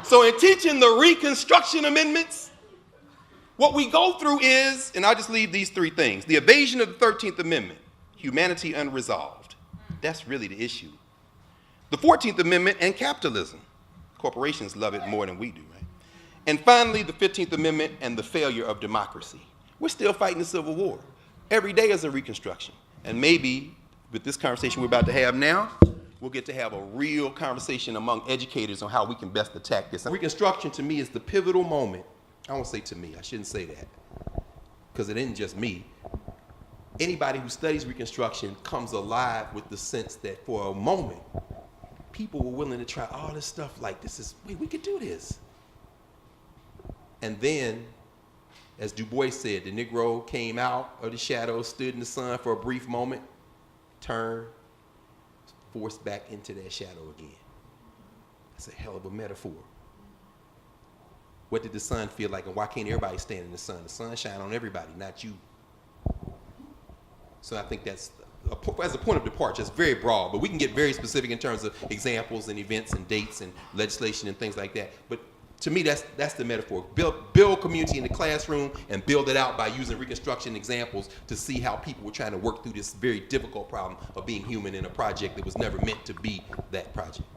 So in teaching the Reconstruction amendments, what we go through is, and I'll just leave these three things: the evasion of the 13th Amendment, humanity unresolved. That's really the issue. The 14th Amendment and capitalism. Corporations love it more than we do, right? And finally, the 15th Amendment and the failure of democracy. We're still fighting the Civil War. Every day is a Reconstruction. And maybe with this conversation we're about to have now, we'll get to have a real conversation among educators on how we can best attack this. Reconstruction to me is the pivotal moment. I won't say to me, I shouldn't say that, because it isn't just me. Anybody who studies Reconstruction comes alive with the sense that for a moment, people were willing to try all this stuff like wait, we could do this. And then, as Du Bois said, the Negro came out of the shadows, stood in the sun for a brief moment, turned, forced back into that shadow again. That's a hell of a metaphor. What did the sun feel like, and why can't everybody stand in the sun? The sun shine on everybody, not you. So I think that's, as a point of departure, it's very broad, but we can get very specific in terms of examples and events and dates and legislation and things like that. But to me, that's the metaphor. Build community in the classroom and build it out by using Reconstruction examples to see how people were trying to work through this very difficult problem of being human in a project that was never meant to be that project.